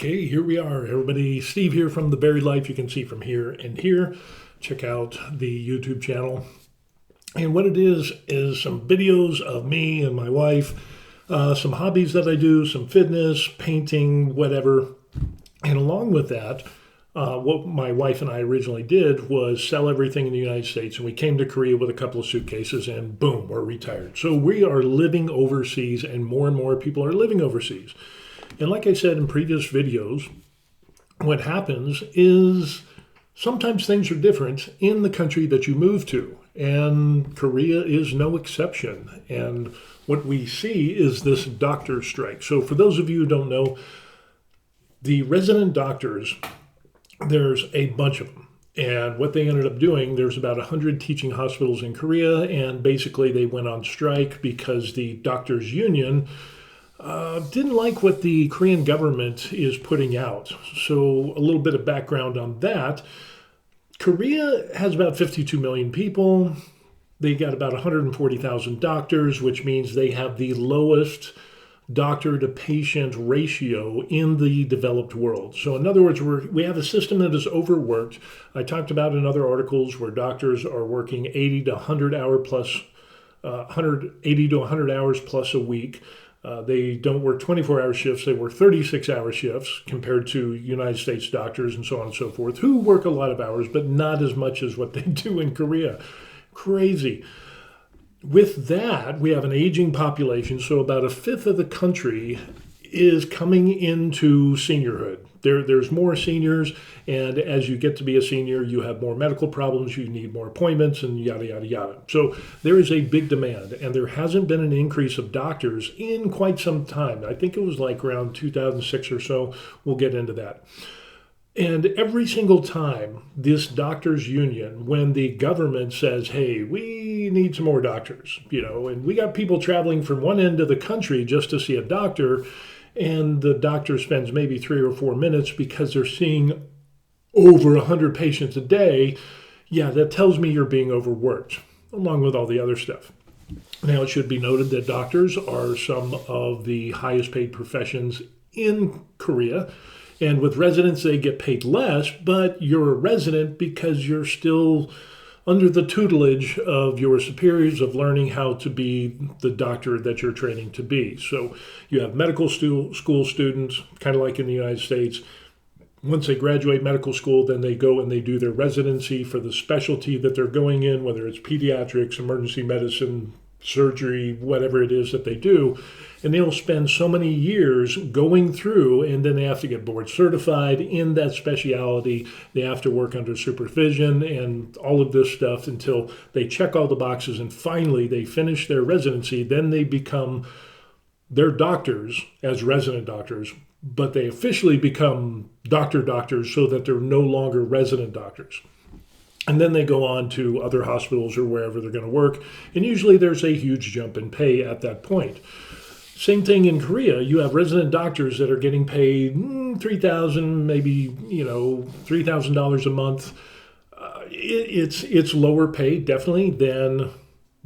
Okay, here we are, everybody. Steve here from The Buried Life. You can see from here and here. Check out the YouTube channel. And what it is some videos of me and my wife, some hobbies that I do, some fitness, painting, whatever. And along with that, what my wife and I originally did was sell everything in the United States. And we came to Korea with a couple of suitcases and boom, we're retired. So we are living overseas and more people are living overseas. And like I said in previous videos, what happens is sometimes things are different in the country that you move to. And Korea is no exception. And what we see is this doctor strike. So for those of you who don't know, the resident doctors, there's a bunch of them. And what they ended up doing, there's about 100 teaching hospitals in Korea. And basically they went on strike because the doctors union didn't like what the Korean government is putting out. So a little bit of background on that. Korea has about 52 million people. They got about 140,000 doctors, which means they have the lowest doctor to patient ratio in the developed world. So in other words, we have a system that is overworked. I talked about in other articles where doctors are working 80 to 100 hours plus a week. They don't work 24-hour shifts. They work 36-hour shifts compared to United States doctors and so on and so forth, who work a lot of hours, but not as much as what they do in Korea. Crazy. With that, we have an aging population, so about a fifth of the country is coming into seniorhood. There's more seniors, and as you get to be a senior, you have more medical problems, you need more appointments, and yada, yada, yada. So there is a big demand, and there hasn't been an increase of doctors in quite some time. I think it was like around 2006 or so. We'll get into that. And every single time this doctors union, when the government says, hey, we need some more doctors, and we got people traveling from one end of the country just to see a doctor, and the doctor spends maybe 3 or 4 minutes because they're seeing over 100 patients a day, yeah, that tells me you're being overworked, along with all the other stuff. Now, it should be noted that doctors are some of the highest paid professions in Korea. And with residents, they get paid less, but you're a resident because you're still under the tutelage of your superiors of learning how to be the doctor that you're training to be. So you have medical school students, kind of like in the United States. Once they graduate medical school, then they go and they do their residency for the specialty that they're going in, whether it's pediatrics, emergency medicine, surgery, whatever it is that they do. And they'll spend so many years going through, and then they have to get board certified in that specialty. They have to work under supervision and all of this stuff until they check all the boxes, and finally they finish their residency. Then they become their doctors as resident doctors, but they officially become doctors so that they're no longer resident doctors. And then they go on to other hospitals or wherever they're going to work. And usually there's a huge jump in pay at that point. Same thing in Korea. You have resident doctors that are getting paid $3,000, maybe, $3,000 a month. It's lower pay, definitely, than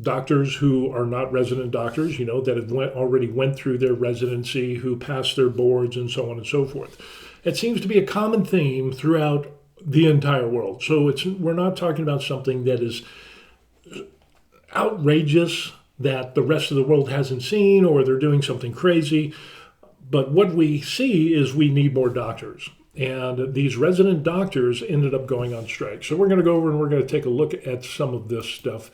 doctors who are not resident doctors, that have already went through their residency, who passed their boards, and so on and so forth. It seems to be a common theme throughout the entire world. So we're not talking about something that is outrageous that the rest of the world hasn't seen, or they're doing something crazy. But what we see is we need more doctors. And these resident doctors ended up going on strike. So we're going to go over and we're going to take a look at some of this stuff.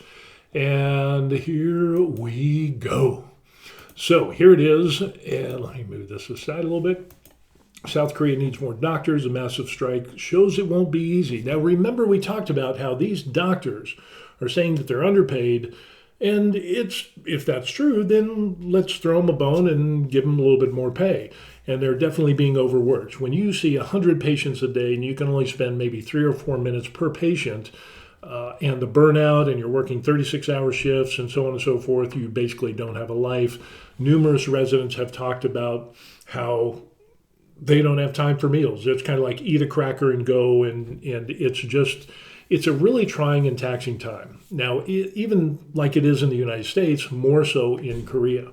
And here we go. So here it is. And let me move this aside a little bit. South Korea needs more doctors. A massive strike shows it won't be easy. Now, remember, we talked about how these doctors are saying that they're underpaid. And if that's true, then let's throw them a bone and give them a little bit more pay. And they're definitely being overworked. When you see 100 patients a day and you can only spend maybe 3 or 4 minutes per patient, and the burnout, and you're working 36-hour shifts and so on and so forth, you basically don't have a life. Numerous residents have talked about how they don't have time for meals. It's kind of like eat a cracker and go, and it's a really trying and taxing time. Now, even like it is in the United States, more so in Korea.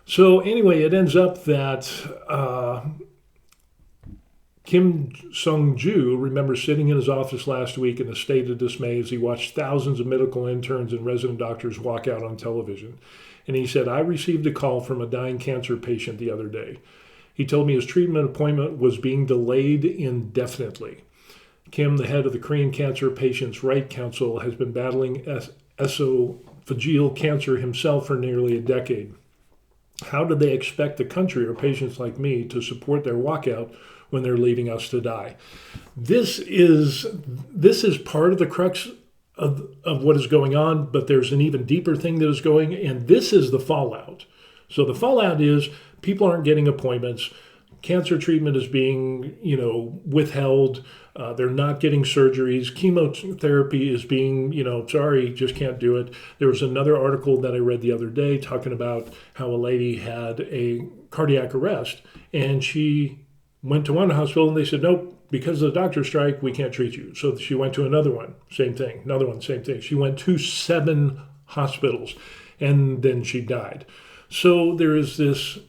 So anyway, it ends up that Kim Sung-ju remembers sitting in his office last week in a state of dismay as he watched thousands of medical interns and resident doctors walk out on television. And he said, "I received a call from a dying cancer patient the other day. He told me his treatment appointment was being delayed indefinitely." Kim, the head of the Korean Cancer Patients' Right Council, has been battling esophageal cancer himself for nearly a decade. How do they expect the country or patients like me to support their walkout when they're leaving us to die? This is part of the crux of what is going on, but there's an even deeper thing that is going, and this is the fallout. So the fallout is people aren't getting appointments. Cancer treatment is being, withheld. They're not getting surgeries. Chemotherapy is being, sorry, just can't do it. There was another article that I read the other day talking about how a lady had a cardiac arrest, and she went to one hospital and they said, nope, because of the doctor strike, we can't treat you. So she went to another one, same thing. Another one, same thing. She went to 7 hospitals, and then she died. So there is this.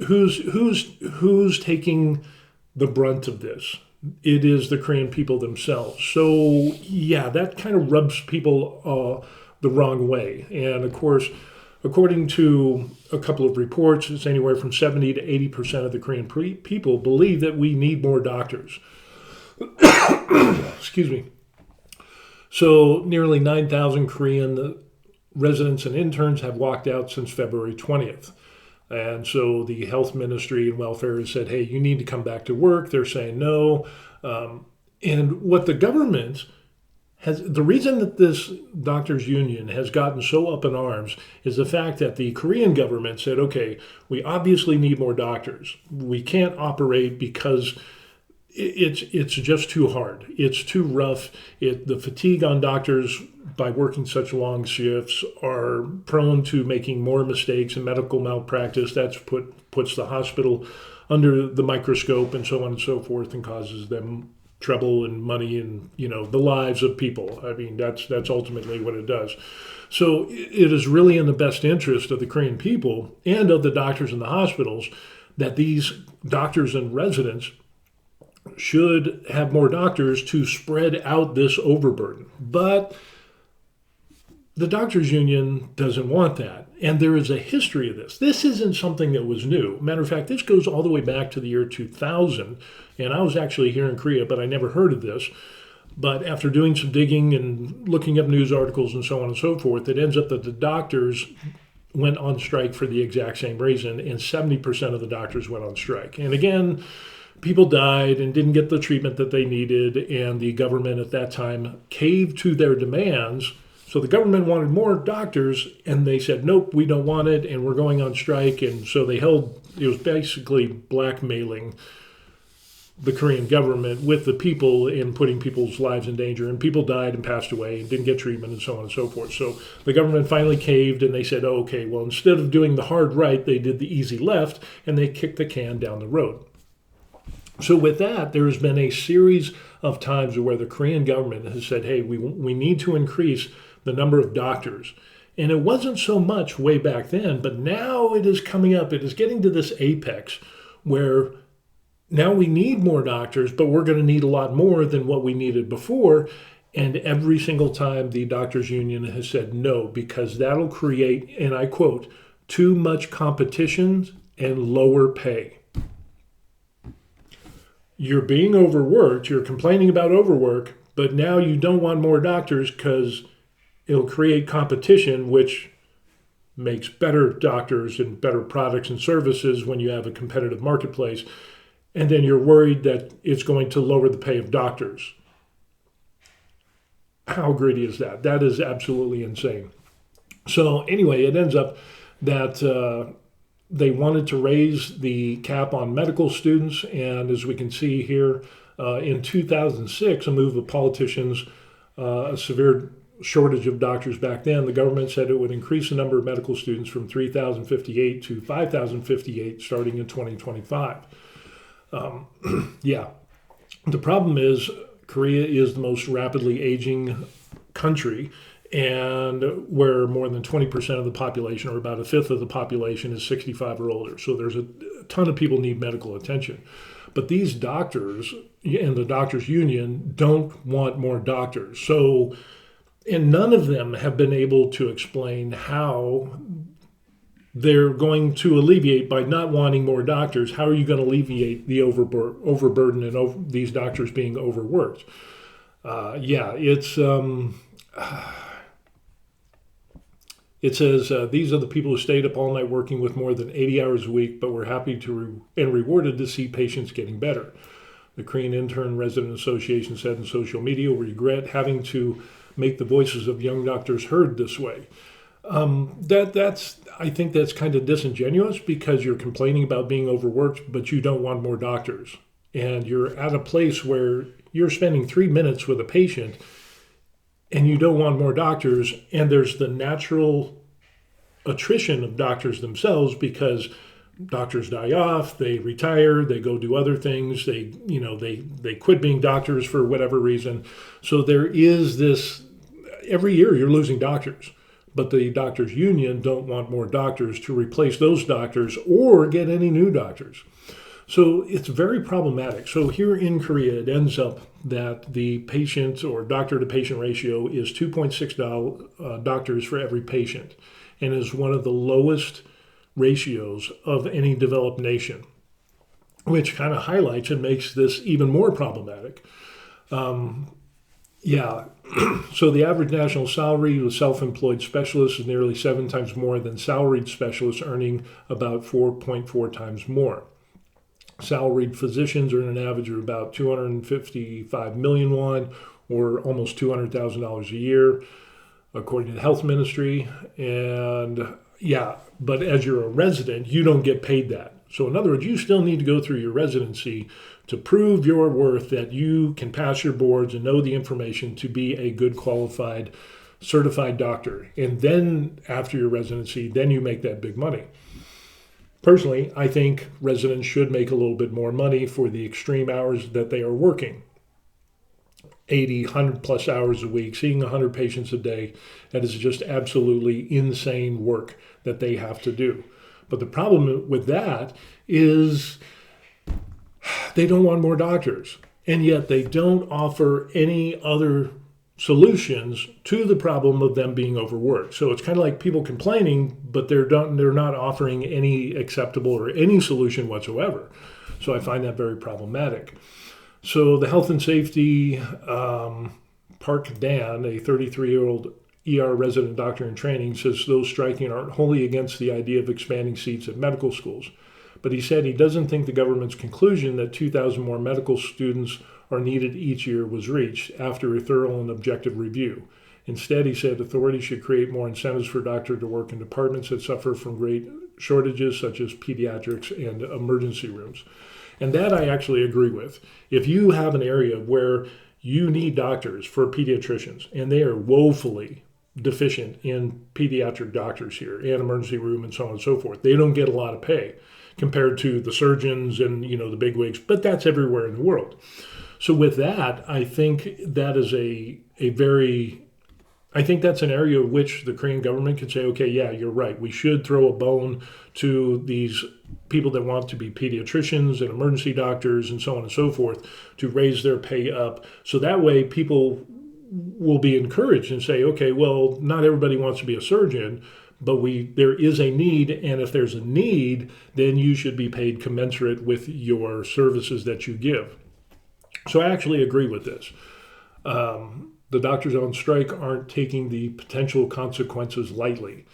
Who's taking the brunt of this? It is the Korean people themselves. So yeah, that kind of rubs people the wrong way. And of course, according to a couple of reports, it's anywhere from 70 to 80% of the Korean people believe that we need more doctors. Excuse me. So nearly 9,000 Korean residents and interns have walked out since February 20th. And so the health ministry and welfare has said, hey, you need to come back to work. They're saying no. And what the government the reason that this doctors union has gotten so up in arms is the fact that the Korean government said, okay, we obviously need more doctors. We can't operate because it's just too hard. It's too rough. The fatigue on doctors by working such long shifts are prone to making more mistakes and medical malpractice. That's puts the hospital under the microscope and so on and so forth, and causes them trouble and money and the lives of people. I mean, that's ultimately what it does. So it is really in the best interest of the Korean people and of the doctors in the hospitals that these doctors and residents should have more doctors to spread out this overburden. But the doctors union doesn't want that. And there is a history of this. This isn't something that was new. Matter of fact, this goes all the way back to the year 2000. And I was actually here in Korea, but I never heard of this. But after doing some digging and looking up news articles and so on and so forth, it ends up that the doctors went on strike for the exact same reason, and 70% of the doctors went on strike. And again, people died and didn't get the treatment that they needed, and the government at that time caved to their demands. So the government wanted more doctors, and they said, nope, we don't want it, and we're going on strike. And so it was basically blackmailing the Korean government with the people and putting people's lives in danger. And people died and passed away and didn't get treatment and so on and so forth. So the government finally caved, and they said, oh, okay, well, instead of doing the hard right, they did the easy left, and they kicked the can down the road. So with that, there has been a series of times where the Korean government has said, hey, we need to increase the number of doctors. And it wasn't so much way back then, but now it is coming up. It is getting to this apex where now we need more doctors, but we're going to need a lot more than what we needed before. And every single time the doctors union has said no, because that'll create, and I quote, too much competition and lower pay. You're being overworked, you're complaining about overwork, but now you don't want more doctors because it'll create competition, which makes better doctors and better products and services when you have a competitive marketplace. And then you're worried that it's going to lower the pay of doctors. How gritty is that? That is absolutely insane. So anyway, it ends up that they wanted to raise the cap on medical students. And as we can see here, in 2006, a move of politicians, a severe shortage of doctors back then, the government said it would increase the number of medical students from 3,058 to 5,058 starting in 2025. Yeah, the problem is Korea is the most rapidly aging country, and where more than 20% of the population, or about a fifth of the population, is 65 or older. So there's a ton of people need medical attention. But these doctors and the doctors union don't want more doctors. So, and none of them have been able to explain how they're going to alleviate, by not wanting more doctors, how are you going to alleviate the overburden and these doctors being overworked? It says, these are the people who stayed up all night working with more than 80 hours a week, but were happy and rewarded to see patients getting better. The Korean Intern Resident Association said in social media, "We regret having to make the voices of young doctors heard this way." I think that's kind of disingenuous, because you're complaining about being overworked, but you don't want more doctors. And you're at a place where you're spending 3 minutes with a patient and you don't want more doctors, and there's the natural attrition of doctors themselves, because doctors die off, they retire, they go do other things, they quit being doctors for whatever reason. So there is this, every year you're losing doctors, but the doctors union don't want more doctors to replace those doctors or get any new doctors. So it's very problematic. So here in Korea, it ends up that the patient or doctor to patient ratio is 2.6 doctors for every patient, and is one of the lowest ratios of any developed nation, which kind of highlights and makes this even more problematic. So the average national salary of self-employed specialists is nearly 7 times more than salaried specialists, earning about 4.4 times more. Salaried physicians earn an average of about 255 million won, or almost $200,000 a year, according to the health ministry. And but as you're a resident, you don't get paid that. So in other words, you still need to go through your residency to prove your worth, that you can pass your boards and know the information to be a good, qualified, certified doctor. And then after your residency, then you make that big money. Personally, I think residents should make a little bit more money for the extreme hours that they are working. 80, 100 plus hours a week, seeing 100 patients a day. That is just absolutely insane work that they have to do. But the problem with that is they don't want more doctors, and yet they don't offer any other solutions to the problem of them being overworked. So it's kind of like people complaining, but they're not offering any acceptable or any solution whatsoever. So I find that very problematic. So the health and safety, Park Dan, a 33-year-old ER resident doctor in training, says those striking aren't wholly against the idea of expanding seats at medical schools. But he said he doesn't think the government's conclusion that 2,000 more medical students are needed each year was reached after a thorough and objective review. Instead, he said authorities should create more incentives for doctors to work in departments that suffer from great shortages, such as pediatrics and emergency rooms. And that I actually agree with. If you have an area where you need doctors for pediatricians, and they are woefully deficient in pediatric doctors here, and emergency room and so on and so forth, they don't get a lot of pay compared to the surgeons and the bigwigs, but that's everywhere in the world. So with that, I think that is I think that's an area of which the Korean government could say, okay, yeah, you're right. We should throw a bone to these people that want to be pediatricians and emergency doctors and so on and so forth, to raise their pay up. So that way people will be encouraged and say, okay, well, not everybody wants to be a surgeon, but there is a need, and if there's a need, then you should be paid commensurate with your services that you give. So I actually agree with this. The doctors on strike aren't taking the potential consequences lightly.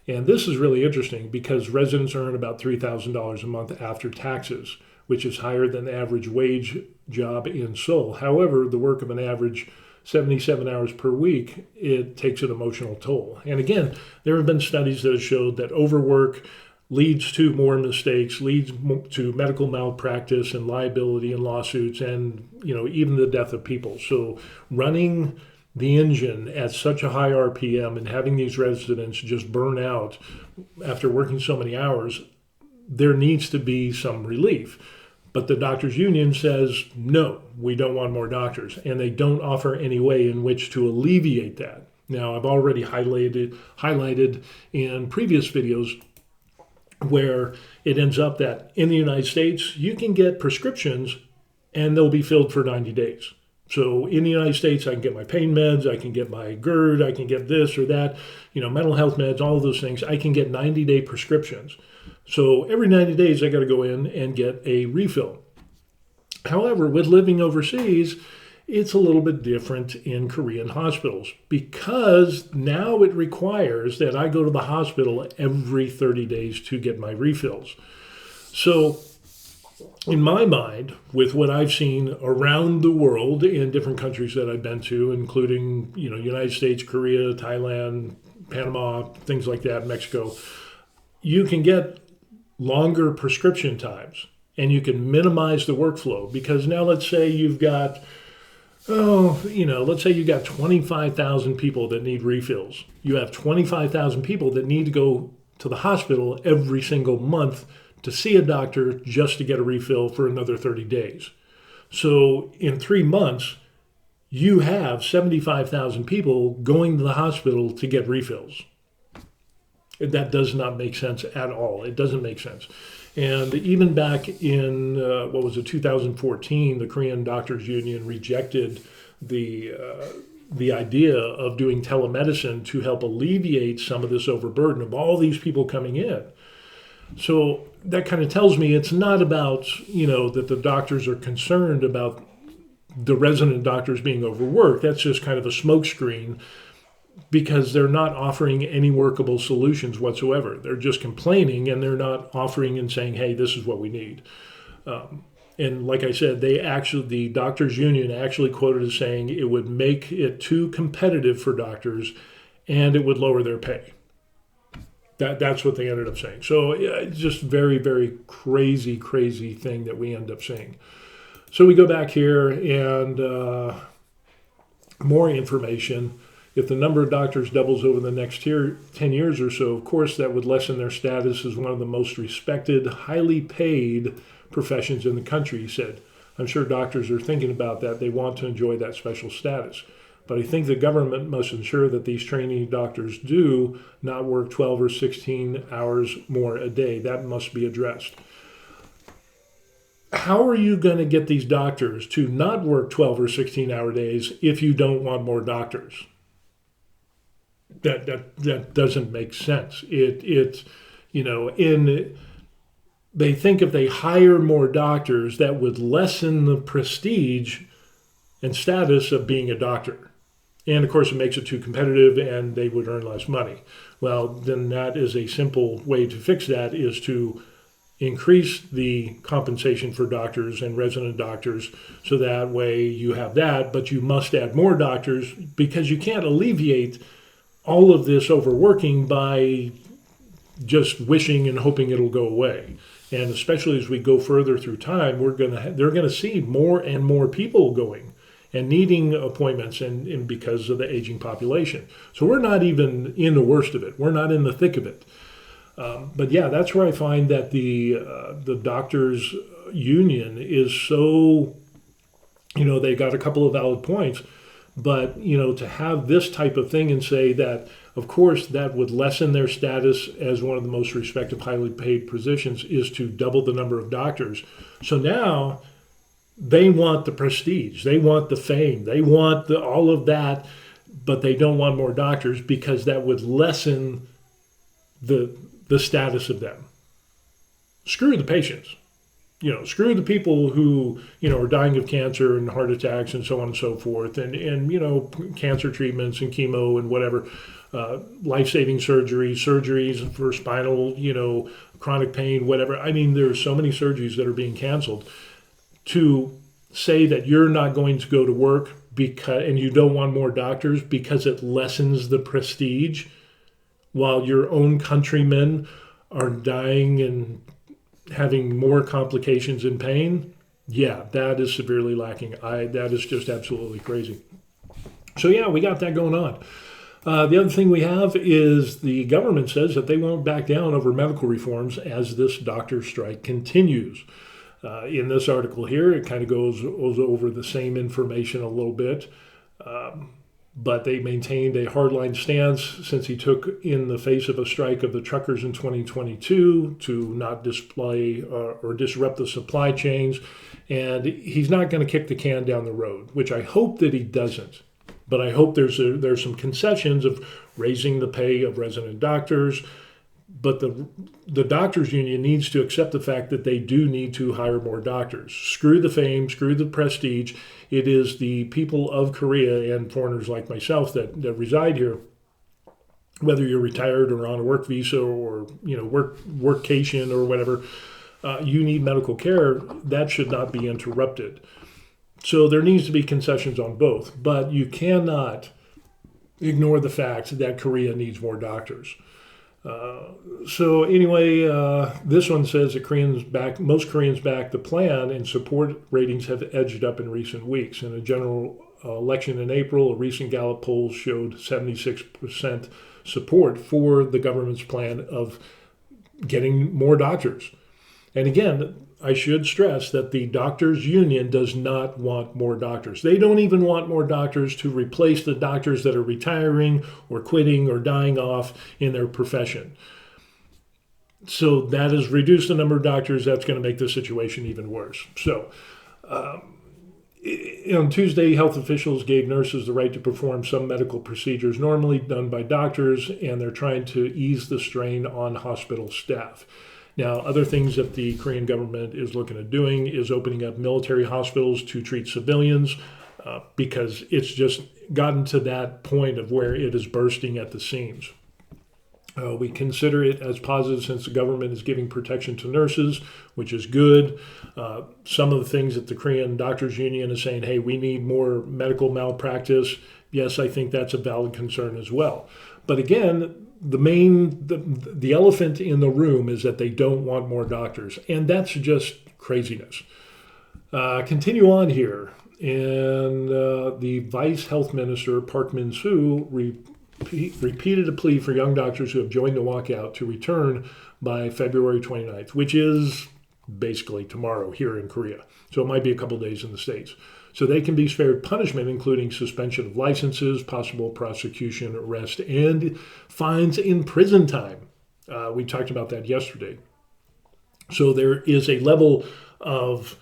And this is really interesting because residents earn about $3,000 a month after taxes, which is higher than the average wage job in Seoul. However, the work of an average 77 hours per week, it takes an emotional toll. And again, there have been studies that have showed that overwork leads to more mistakes, leads to medical malpractice and liability and lawsuits, and even the death of people. So running the engine at such a high RPM and having these residents just burn out after working so many hours, there needs to be some relief. But the doctors union says, no, we don't want more doctors. And they don't offer any way in which to alleviate that. Now, I've already highlighted in previous videos where it ends up that in the United States, you can get prescriptions and they'll be filled for 90 days. So in the United States, I can get my pain meds, I can get my GERD, I can get this or that, mental health meds, all of those things. I can get 90-day prescriptions. So every 90 days, I got to go in and get a refill. However, with living overseas, it's a little bit different in Korean hospitals because now it requires that I go to the hospital every 30 days to get my refills. So in my mind, with what I've seen around the world in different countries that I've been to, including, United States, Korea, Thailand, Panama, things like that, Mexico, you can get longer prescription times and you can minimize the workflow because now let's say you've got, let's say you got 25,000 people that need refills. You have 25,000 people that need to go to the hospital every single month to see a doctor just to get a refill for another 30 days. So in 3 months, you have 75,000 people going to the hospital to get refills. That does not make sense at all. It doesn't make sense. And even back in, 2014, the Korean Doctors Union rejected the idea of doing telemedicine to help alleviate some of this overburden of all these people coming in. So that kind of tells me it's not about, that the doctors are concerned about the resident doctors being overworked. That's just kind of a smokescreen because they're not offering any workable solutions whatsoever. They're just complaining and they're not offering and saying, hey, this is what we need. And like I said, the doctors union actually quoted as saying it would make it too competitive for doctors and it would lower their pay. That's what they ended up saying. So it's just very, very crazy thing that we end up seeing. So we go back here and more information. If the number of doctors doubles over the next 10 years or so, of course, that would lessen their status as one of the most respected, highly paid professions in the country, he said. I'm sure doctors are thinking about that. They want to enjoy that special status. But I think the government must ensure that these trainee doctors do not work 12 or 16 hours more a day. That must be addressed. How are you going to get these doctors to not work 12 or 16-hour days if you don't want more doctors? That doesn't make sense. They think if they hire more doctors, that would lessen the prestige and status of being a doctor. And of course, it makes it too competitive and they would earn less money. Well, then that is a simple way to fix that is to increase the compensation for doctors and resident doctors so that way you have that, but you must add more doctors because you can't alleviate all of this overworking by just wishing and hoping it'll go away. And especially as we go further through time, they're going to see more and more people going and needing appointments and because of the aging population. So we're not even in the worst of it. We're not in the thick of it. But yeah, that's where I find that the doctors union is so, they got a couple of valid points, but, to have this type of thing and say that, of course, that would lessen their status as one of the most respected, highly paid positions is to double the number of doctors. So now they want the prestige, they want the fame, they want all of that, but they don't want more doctors because that would lessen the status of them. Screw the patients. Screw the people who, are dying of cancer and heart attacks and so on and so forth, and cancer treatments and chemo and whatever, life-saving surgeries for spinal, chronic pain, whatever. I mean, there are so many surgeries that are being canceled. To say that you're not going to go to work and you don't want more doctors because it lessens the prestige while your own countrymen are dying and having more complications and pain, yeah, that is severely lacking. That is just absolutely crazy. So yeah, we got that going on. The other thing we have is the government says that they won't back down over medical reforms as this doctor strike continues. In this article here, it kind of goes over the same information a little bit. but they maintained a hardline stance since he took in the face of a strike of the truckers in 2022 to not display or disrupt the supply chains. And he's not going to kick the can down the road, which I hope that he doesn't. But I hope there's some concessions of raising the pay of resident doctors. But the doctors union needs to accept the fact that they do need to hire more doctors. Screw the fame, screw the prestige. It is the people of Korea and foreigners like myself that reside here, whether you're retired or on a work visa or workcation or whatever, you need medical care. That should not be interrupted. So there needs to be concessions on both, but you cannot ignore the fact that Korea needs more doctors. So anyway, this one says that most Koreans back the plan, and support ratings have edged up in recent weeks. In a general election in April, a recent Gallup poll showed 76% support for the government's plan of getting more doctors. And again, I should stress that the doctors union does not want more doctors. They don't even want more doctors to replace the doctors that are retiring or quitting or dying off in their profession. So that has reduced the number of doctors. That's going to make the situation even worse. So on Tuesday, health officials gave nurses the right to perform some medical procedures normally done by doctors, and they're trying to ease the strain on hospital staff. Now, other things that the Korean government is looking at doing is opening up military hospitals to treat civilians because it's just gotten to that point of where it is bursting at the seams. We consider it as positive since the government is giving protection to nurses, which is good. Some of the things that the Korean Doctors Union is saying, hey, we need more medical malpractice. Yes, I think that's a valid concern as well. But again, the elephant in the room is that they don't want more doctors, and that's just craziness. Continue on here, and the Vice Health Minister Park Min-soo repeated a plea for young doctors who have joined the walkout to return by February 29th, which is basically tomorrow here in Korea. So it might be a couple days in the States. So they can be spared punishment, including suspension of licenses, possible prosecution, arrest, and fines in prison time. We talked about that yesterday. So there is a level of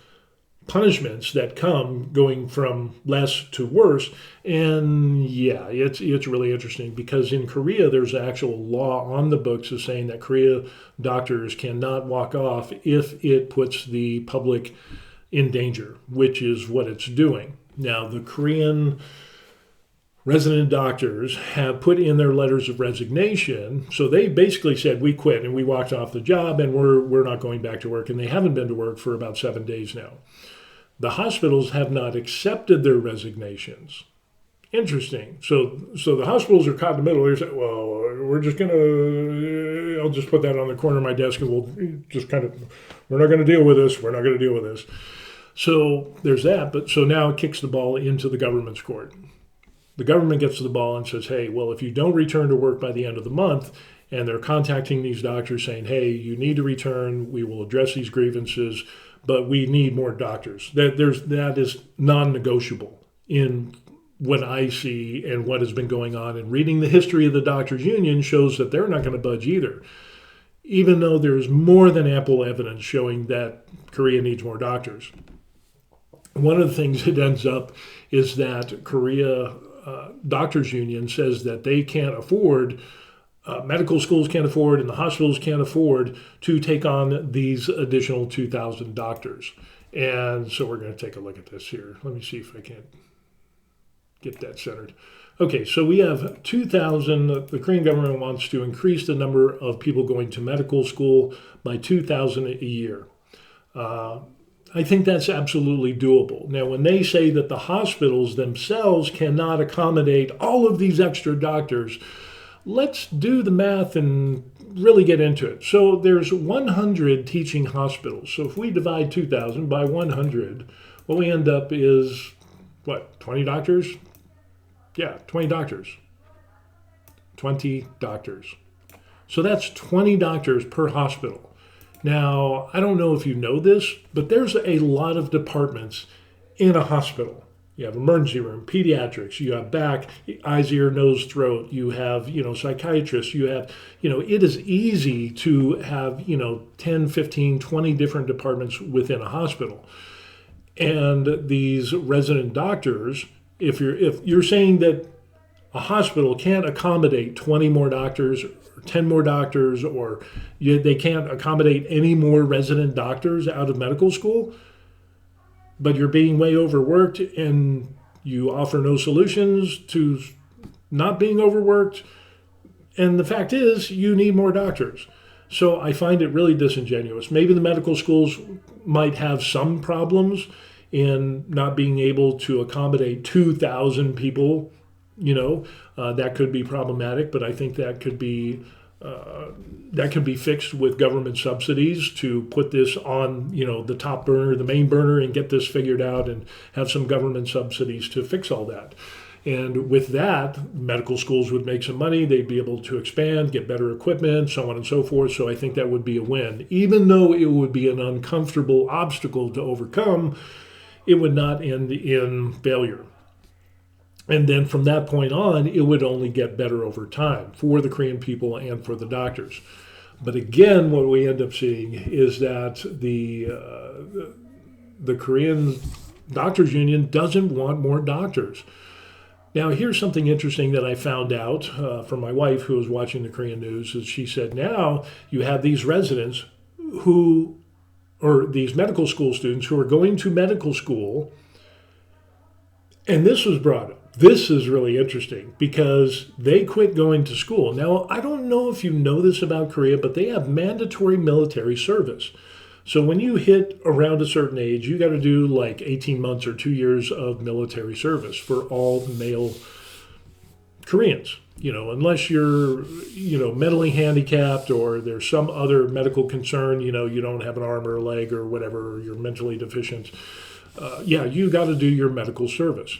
punishments that come going from less to worse. And yeah, it's really interesting because in Korea, there's actual law on the books of saying that Korea doctors cannot walk off if it puts the public in danger, which is what it's doing. Now, the Korean resident doctors have put in their letters of resignation. So they basically said, we quit and we walked off the job and we're not going back to work. And they haven't been to work for about 7 days now. The hospitals have not accepted their resignations. Interesting. So the hospitals are caught in the middle. They say, well, I'll just put that on the corner of my desk and we'll just we're not going to deal with this. We're not going to deal with this. So there's that. But so now it kicks the ball into the government's court. The government gets the ball and says, hey, well, if you don't return to work by the end of the month, and they're contacting these doctors saying, hey, you need to return, we will address these grievances, but we need more doctors. That is non-negotiable in what I see and what has been going on. And reading the history of the doctors union shows that they're not going to budge either, even though there's more than ample evidence showing that Korea needs more doctors. One of the things that ends up is that Korea Doctors Union says that they can't afford, medical schools can't afford, and the hospitals can't afford to take on these additional 2,000 doctors. And so we're going to take a look at this here. Let me see if I can get that centered. Okay, so we have 2,000. The Korean government wants to increase the number of people going to medical school by 2,000 a year. I think that's absolutely doable. Now, when they say that the hospitals themselves cannot accommodate all of these extra doctors, let's do the math and really get into it. So there's 100 teaching hospitals. So if we divide 2,000 by 100, what we end up is, 20 doctors? Yeah, 20 doctors. 20 doctors. So that's 20 doctors per hospital. Now, I don't know if you know this, but there's a lot of departments in a hospital. You have emergency room, pediatrics, you have back, eyes, ear, nose, throat, you have, psychiatrists, you have, it is easy to have, 10, 15, 20 different departments within a hospital. And these resident doctors, if you're saying that a hospital can't accommodate 20 more doctors, or 10 more doctors, or they can't accommodate any more resident doctors out of medical school, but you're being way overworked and you offer no solutions to not being overworked. And the fact is, you need more doctors. So I find it really disingenuous. Maybe the medical schools might have some problems in not being able to accommodate 2,000 people. That could be problematic, but I think that could be fixed with government subsidies to put this on, the top burner, the main burner, and get this figured out and have some government subsidies to fix all that. And with that, medical schools would make some money. They'd be able to expand, get better equipment, so on and so forth. So I think that would be a win. Even though it would be an uncomfortable obstacle to overcome, it would not end in failure. And then from that point on, it would only get better over time for the Korean people and for the doctors. But again, what we end up seeing is that the Korean Doctors Union doesn't want more doctors. Now, here's something interesting that I found out from my wife, who was watching the Korean news, is she said, now you have these residents or these medical school students who are going to medical school, and this was brought up. This is really interesting because they quit going to school. Now, I don't know if you know this about Korea, but they have mandatory military service. So when you hit around a certain age, you got to do like 18 months or 2 years of military service for all male Koreans. Unless you're, mentally handicapped or there's some other medical concern, you don't have an arm or a leg or whatever, or you're mentally deficient. You got to do your medical service.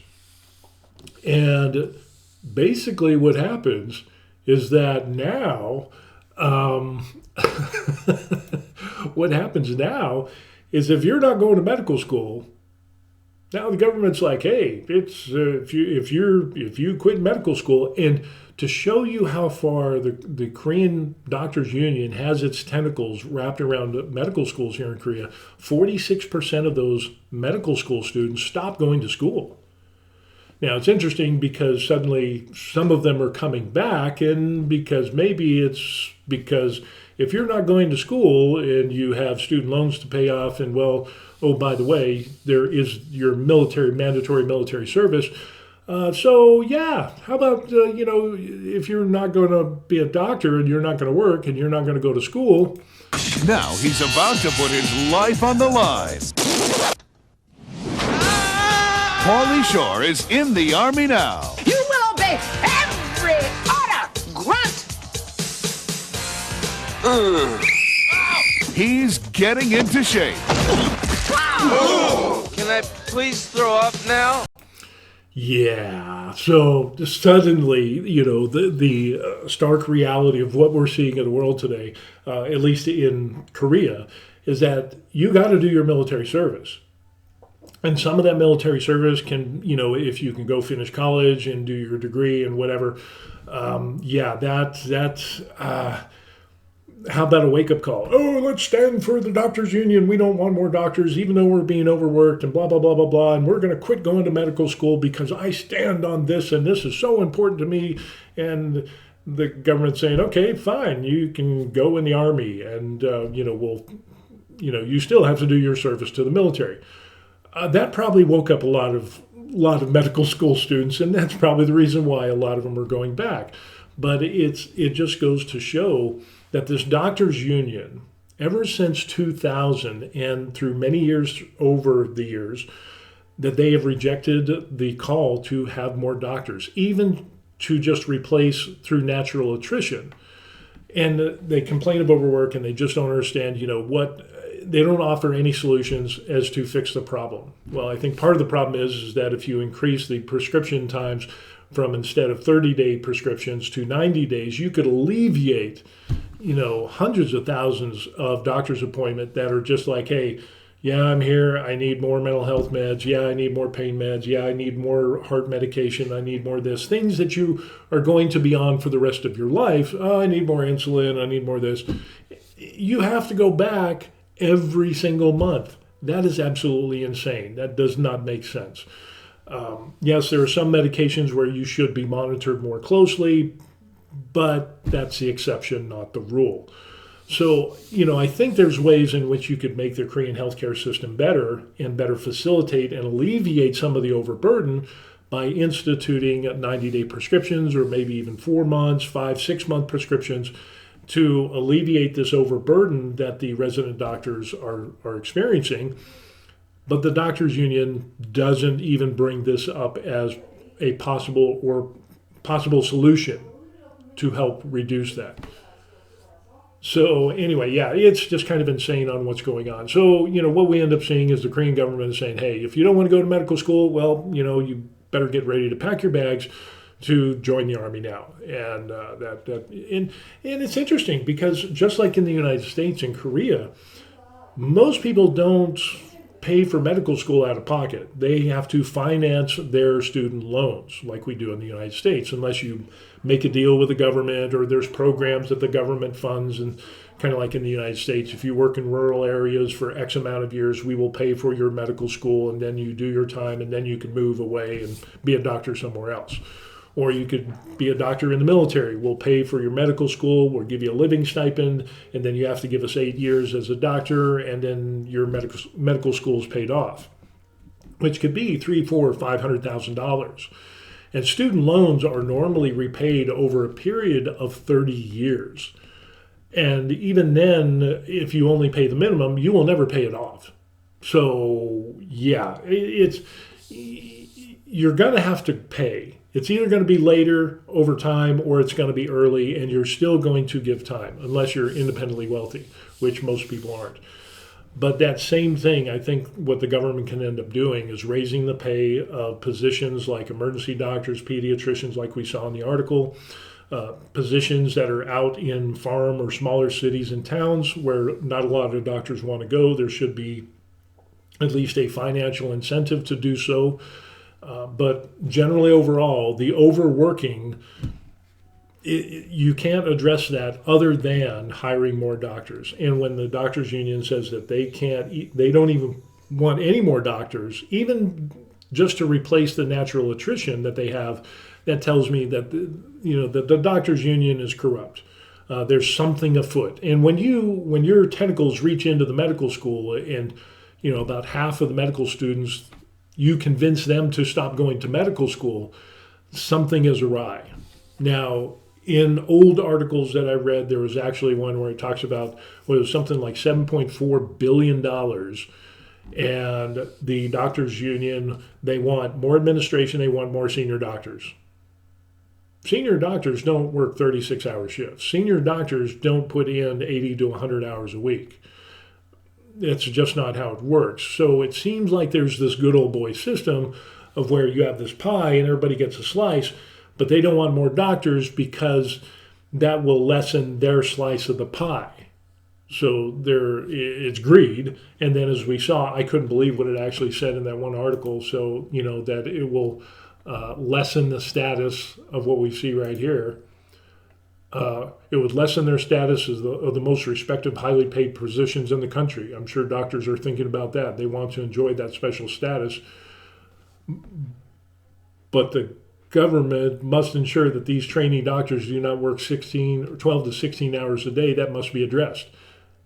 And basically what happens is that now, what happens now is if you're not going to medical school, now the government's like, hey, it's if you quit medical school. And to show you how far the Korean Doctors Union has its tentacles wrapped around medical schools here in Korea, 46% of those medical school students stop going to school. Now, it's interesting because suddenly some of them are coming back, and maybe it's because if you're not going to school and you have student loans to pay off, and by the way, there is your mandatory military service. How about, if you're not going to be a doctor and you're not going to work and you're not going to go to school. Now he's about to put his life on the line. Pauly Shore is in the Army now. You will obey every order, grunt! He's getting into shape. Can I please throw up now? Yeah, so suddenly, the stark reality of what we're seeing in the world today, at least in Korea, is that you got to do your military service. And some of that military service can, if you can go finish college and do your degree and whatever, how about a wake-up call? Oh, let's stand for the doctors union. We don't want more doctors, even though we're being overworked and blah, blah, blah, blah, blah. And we're going to quit going to medical school because I stand on this and this is so important to me. And the government saying, okay, fine, you can go in the Army and, you still have to do your service to the military. That probably woke up a lot of medical school students, and that's probably the reason why a lot of them are going back. But it just goes to show that this doctors union, ever since 2000 and through many years over the years, that they have rejected the call to have more doctors, even to just replace through natural attrition. And they complain of overwork, and they just don't understand, they don't offer any solutions as to fix the problem. Well, I think part of the problem is that if you increase the prescription times from instead of 30-day prescriptions to 90 days, you could alleviate, hundreds of thousands of doctor's appointments that are just like, hey, Yeah, I'm here. I need more mental health meds. Yeah, I need more pain meds. Yeah, I need more heart medication. I need more this. Things that you are going to be on for the rest of your life. Oh, I need more insulin. I need more this. You have to go back every single month. That is absolutely insane. That does not make sense. Yes, there are some medications where you should be monitored more closely, but that's the exception, not the rule. So, I think there's ways in which you could make the Korean healthcare system better and better facilitate and alleviate some of the overburden by instituting 90-day prescriptions or maybe even 4 months, 5, 6-month prescriptions to alleviate this overburden that the resident doctors are experiencing. But the doctors union doesn't even bring this up as a possible solution to help reduce that. So anyway, yeah, it's just kind of insane on what's going on. So, what we end up seeing is the Korean government is saying, hey, if you don't want to go to medical school, well, you better get ready to pack your bags to join the Army now. And and it's interesting because just like in the United States and Korea, most people don't pay for medical school out of pocket. They have to finance their student loans like we do in the United States, unless you make a deal with the government or there's programs that the government funds. And kind of like in the United States, if you work in rural areas for X amount of years, we will pay for your medical school, and then you do your time, and then you can move away and be a doctor somewhere else. Or you could be a doctor in the military. We'll pay for your medical school. We'll give you a living stipend, and then you have to give us 8 years as a doctor, and then your medical school is paid off, which could be $300,000, $400,000, or $500,000. And student loans are normally repaid over a period of 30 years. And even then, if you only pay the minimum, you will never pay it off. So yeah, you're going to have to pay. It's either going to be later over time or it's going to be early, and you're still going to give time unless you're independently wealthy, which most people aren't. But that same thing, I think what the government can end up doing is raising the pay of positions like emergency doctors, pediatricians, like we saw in the article, positions that are out in farm or smaller cities and towns where not a lot of doctors want to go. There should be at least a financial incentive to do so. But generally overall, the overworking, you can't address that other than hiring more doctors. And when the doctors union says that they don't even want any more doctors, even just to replace the natural attrition that they have, that tells me that the doctors union is corrupt. There's something afoot. And when your tentacles reach into the medical school, and about half of the medical students, you convince them to stop going to medical school, something is awry. Now, in old articles that I read, there was actually one where it talks about something like $7.4 billion. And the doctors union, they want more administration, they want more senior doctors. Senior doctors don't work 36-hour shifts. Senior doctors don't put in 80 to 100 hours a week. It's just not how it works. So it seems like there's this good old boy system of where you have this pie and everybody gets a slice, but they don't want more doctors because that will lessen their slice of the pie. So it's greed. And then as we saw, I couldn't believe what it actually said in that one article. So, that it will lessen the status of what we see right here. It would lessen their status as the most respected, highly paid positions in the country. I'm sure doctors are thinking about that. They want to enjoy that special status. But the government must ensure that these trainee doctors do not work 12 to 16 hours a day. That must be addressed.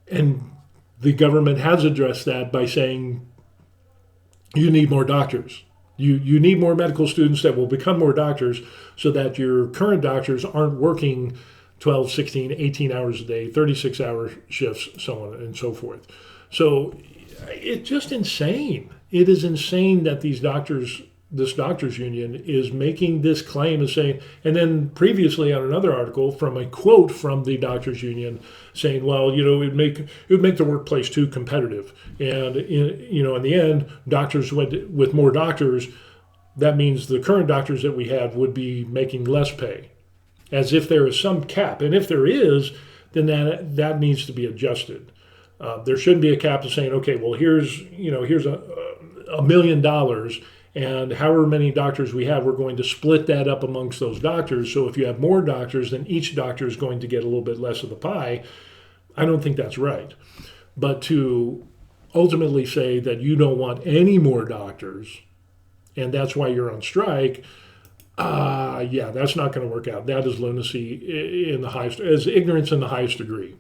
And the government has addressed that by saying, you need more doctors. You need more medical students that will become more doctors so that your current doctors aren't working 12, 16, 18 hours a day, 36-hour shifts, so on and so forth. So it's just insane. It is insane that this doctors union is making this claim and saying, and then previously on another article from a quote from the doctors union saying, well, it would make the workplace too competitive. And in the end, doctors with more doctors, that means the current doctors that we have would be making less pay, as if there is some cap. And if there is, then that needs to be adjusted. There shouldn't be a cap of saying, okay, well, here's $1 million, and however many doctors we have, we're going to split that up amongst those doctors. So if you have more doctors, then each doctor is going to get a little bit less of the pie. I don't think that's right. But to ultimately say that you don't want any more doctors, and that's why you're on strike, yeah, that's not going to work out. That is lunacy in the highest, as ignorance in the highest degree.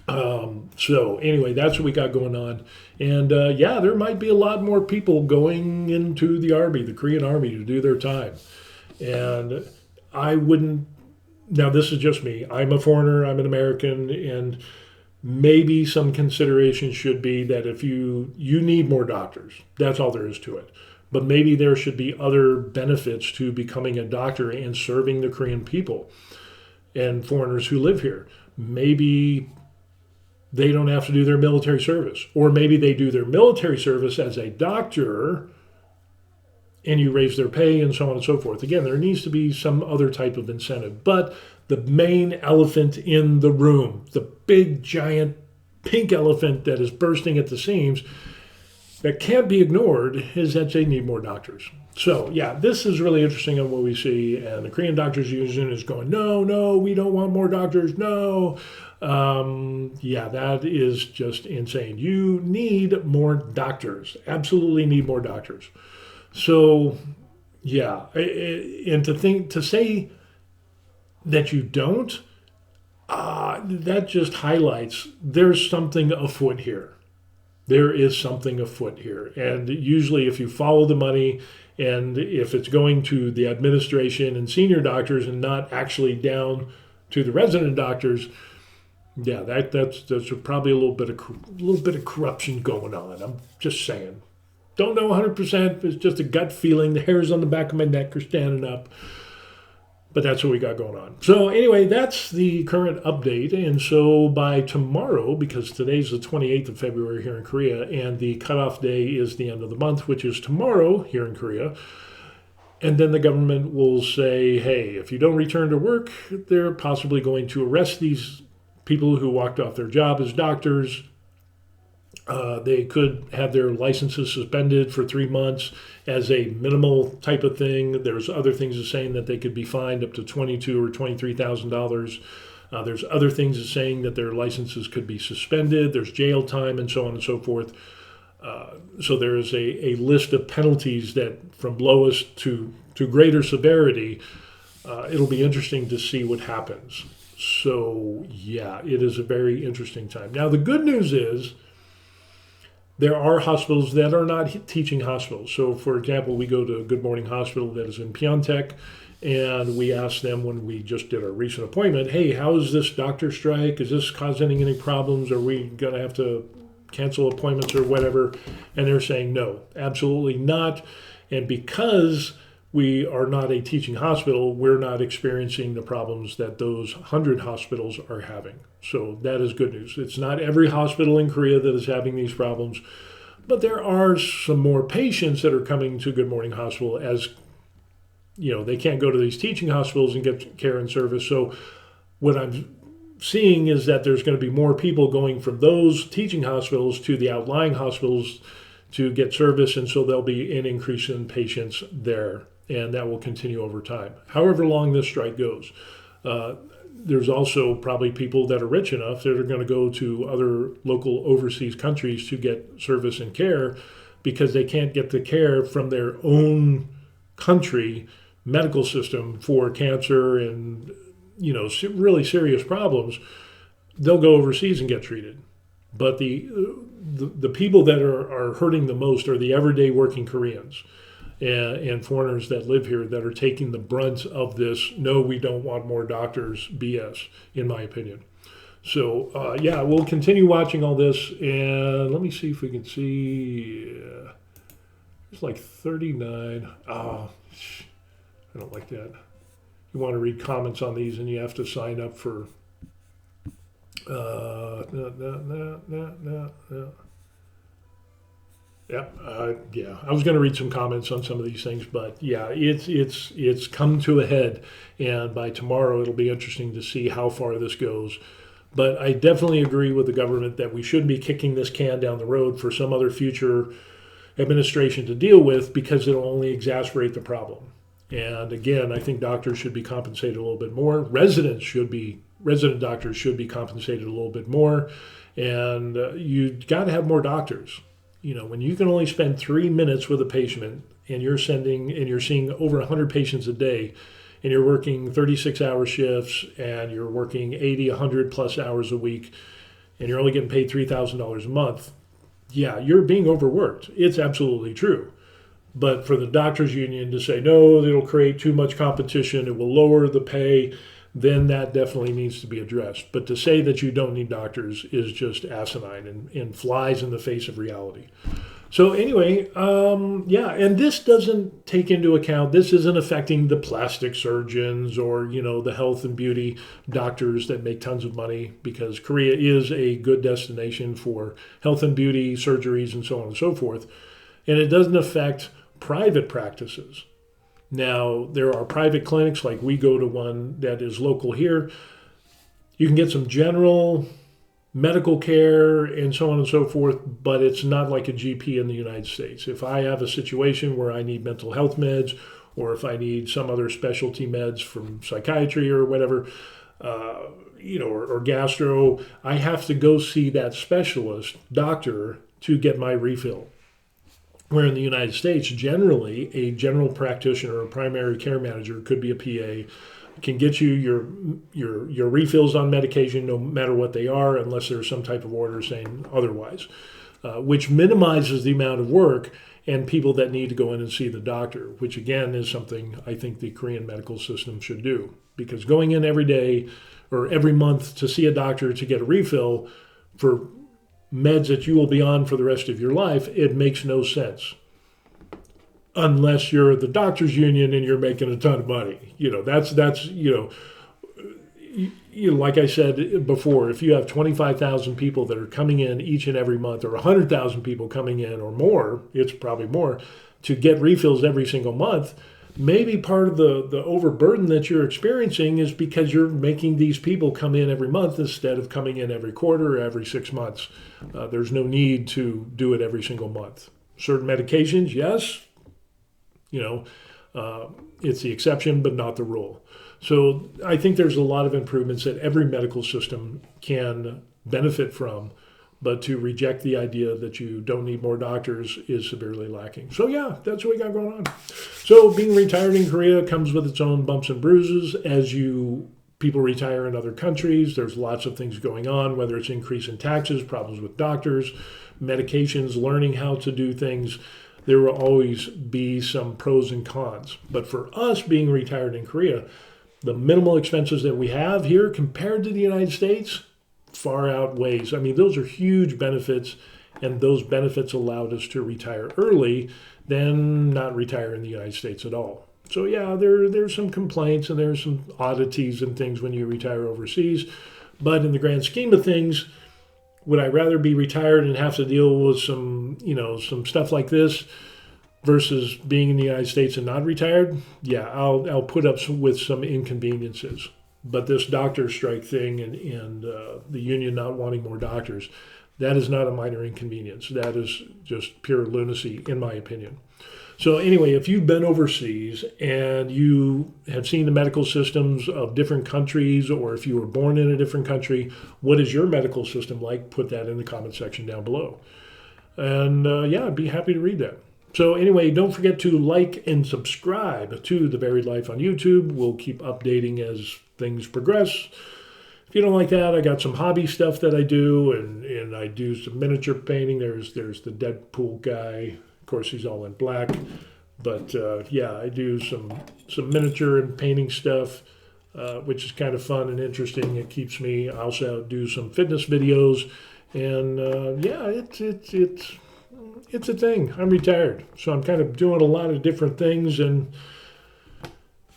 So anyway, that's what we got going on. And yeah, there might be a lot more people going into the Army, the Korean Army, to do their time. And I wouldn't, now this is just me. I'm a foreigner, I'm an American, and maybe some consideration should be that if you need more doctors, that's all there is to it. But maybe there should be other benefits to becoming a doctor and serving the Korean people and foreigners who live here. Maybe they don't have to do their military service, or maybe they do their military service as a doctor and you raise their pay and so on and so forth. Again, there needs to be some other type of incentive. But the main elephant in the room, the big, giant, pink elephant that is bursting at the seams, that can't be ignored, is that they need more doctors. So, yeah, this is really interesting on what we see. And the Korean Doctors Union is going, no, we don't want more doctors, no. Yeah, that is just insane. You need more doctors. Absolutely need more doctors. So, yeah, and to say that you don't, that just highlights there's something afoot here. There is something afoot here. And usually if you follow the money and if it's going to the administration and senior doctors and not actually down to the resident doctors, yeah, that's probably a little bit of corruption going on. I'm just saying. Don't know 100%. It's just a gut feeling. The hairs on the back of my neck are standing up. But that's what we got going on. So anyway, that's the current update. And so by tomorrow, because today's the 28th of February here in Korea, and the cutoff day is the end of the month, which is tomorrow here in Korea. And then the government will say, hey, if you don't return to work, they're possibly going to arrest these people who walked off their job as doctors. They could have their licenses suspended for 3 months as a minimal type of thing. There's other things as saying that they could be fined up to $22,000 or $23,000. There's other things as saying that their licenses could be suspended. There's jail time and so on and so forth. So there is a list of penalties that from lowest to greater severity. It'll be interesting to see what happens. So yeah, it is a very interesting time. Now the good news is, there are hospitals that are not teaching hospitals. So, for example, we go to Good Morning Hospital that is in Pyeongtaek, and we asked them when we just did our recent appointment, hey, how is this doctor strike? Is this causing any problems? Are we going to have to cancel appointments or whatever? And they're saying no, absolutely not. And because we are not a teaching hospital, we're not experiencing the problems that those 100 hospitals are having. So that is good news. It's not every hospital in Korea that is having these problems, but there are some more patients that are coming to Good Morning Hospital as, you know, they can't go to these teaching hospitals and get care and service. So what I'm seeing is that there's going to be more people going from those teaching hospitals to the outlying hospitals to get service, and so there'll be an increase in patients there, and that will continue over time, however long this strike goes. There's also probably people that are rich enough that are going to go to other local overseas countries to get service and care because they can't get the care from their own country medical system for cancer and, you know, really serious problems. They'll go overseas and get treated. But the people that are hurting the most are the everyday working Koreans and foreigners that live here that are taking the brunt of this, no, we don't want more doctors BS, in my opinion. So, yeah, we'll continue watching all this. And let me see if we can see. It's like 39. Oh, I don't like that. You want to read comments on these and you have to sign up for. No. Yeah, I was going to read some comments on some of these things, but yeah, it's come to a head, and by tomorrow it'll be interesting to see how far this goes. But I definitely agree with the government that we shouldn't be kicking this can down the road for some other future administration to deal with, because it'll only exacerbate the problem. And again, I think doctors should be compensated a little bit more. Resident doctors should be compensated a little bit more. And you got to have more doctors. You know, when you can only spend 3 minutes with a patient and you're seeing over 100 patients a day, and you're working 36-hour shifts and you're working 80, 100 plus hours a week, and you're only getting paid $3,000 a month, yeah, you're being overworked. It's absolutely true. But for the doctors union to say, no, it'll create too much competition, it will lower the pay, then that definitely needs to be addressed. But to say that you don't need doctors is just asinine and flies in the face of reality. So anyway, yeah, and this doesn't take into account, this isn't affecting the plastic surgeons or, you know, the health and beauty doctors that make tons of money, because Korea is a good destination for health and beauty surgeries and so on and so forth. And it doesn't affect private practices. Now, there are private clinics, like we go to one that is local here. You can get some general medical care and so on and so forth, but it's not like a GP in the United States. If I have a situation where I need mental health meds, or if I need some other specialty meds from psychiatry or whatever, you know, or gastro, I have to go see that specialist doctor to get my refill. Where in the United States, generally, a general practitioner or primary care manager, could be a PA, can get you your refills on medication no matter what they are, unless there's some type of order saying otherwise, which minimizes the amount of work and people that need to go in and see the doctor, which again is something I think the Korean medical system should do. Because going in every day or every month to see a doctor to get a refill for meds that you will be on for the rest of your life, it makes no sense. Unless you're the doctors union and you're making a ton of money. You know, that's you know, like I said before, if you have 25,000 people that are coming in each and every month, or 100,000 people coming in or more, it's probably more, to get refills every single month, maybe part of the overburden that you're experiencing is because you're making these people come in every month instead of coming in every quarter or every 6 months. There's no need to do it every single month. Certain medications, yes, you know, it's the exception, but not the rule. So I think there's a lot of improvements that every medical system can benefit from, but to reject the idea that you don't need more doctors is severely lacking. So yeah, that's what we got going on. So being retired in Korea comes with its own bumps and bruises. As people retire in other countries, there's lots of things going on, whether it's increase in taxes, problems with doctors, medications, learning how to do things. There will always be some pros and cons. But for us being retired in Korea, the minimal expenses that we have here compared to the United States far outweighs. I mean, those are huge benefits, and those benefits allowed us to retire early than not retire in the United States at all. So yeah, there's some complaints and there's some oddities and things when you retire overseas. But in the grand scheme of things, would I rather be retired and have to deal with some stuff like this versus being in the United States and not retired? Yeah, I'll put up with some inconveniences. But this doctor strike thing and the union not wanting more doctors, that is not a minor inconvenience. That is just pure lunacy, in my opinion. So anyway, if you've been overseas and you have seen the medical systems of different countries, or if you were born in a different country, what is your medical system like? Put that in the comment section down below. And yeah, I'd be happy to read that. So anyway, don't forget to like and subscribe to The Varied Life on YouTube. We'll keep updating as things progress. If you don't like that, I got some hobby stuff that I do, and I do some miniature painting. There's the Deadpool guy. Of course, he's all in black. But yeah, I do some miniature and painting stuff, which is kind of fun and interesting. It keeps me. I also do some fitness videos, and yeah, it's a thing. I'm retired, so I'm kind of doing a lot of different things and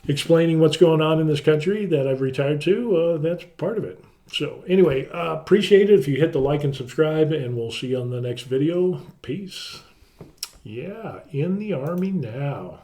explaining what's going on in this country that I've retired to. That's part of it. So anyway, appreciate it if you hit the like and subscribe, and we'll see you on the next video. Peace. Yeah, in the Army now.